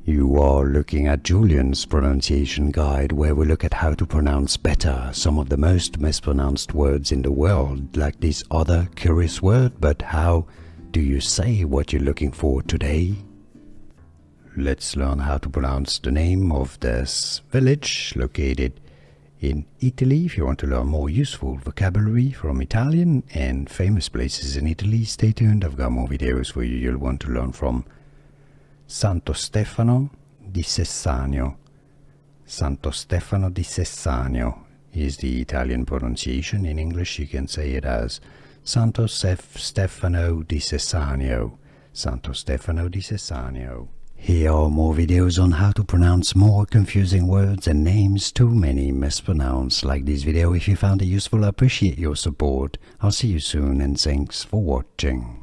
You are looking at Julian's pronunciation guide, where we look at how to pronounce better some of the most mispronounced words in the world, like this other curious word. But how do you say what you're looking for today? Let's learn how to pronounce the name of this village located in Italy. If you want to learn more useful vocabulary from Italian and famous places in Italy, stay tuned. I've got more videos for you you'll want to learn from. Santo Stefano di Sessanio. Santo Stefano di Sessanio is the Italian pronunciation. In English you can say it as Santo Stefano di Sessanio. Santo Stefano di Sessanio. Here are more videos on how to pronounce more confusing words and names too many mispronounced. Like this video if you found it useful. I appreciate your support. I'll see you soon and thanks for watching.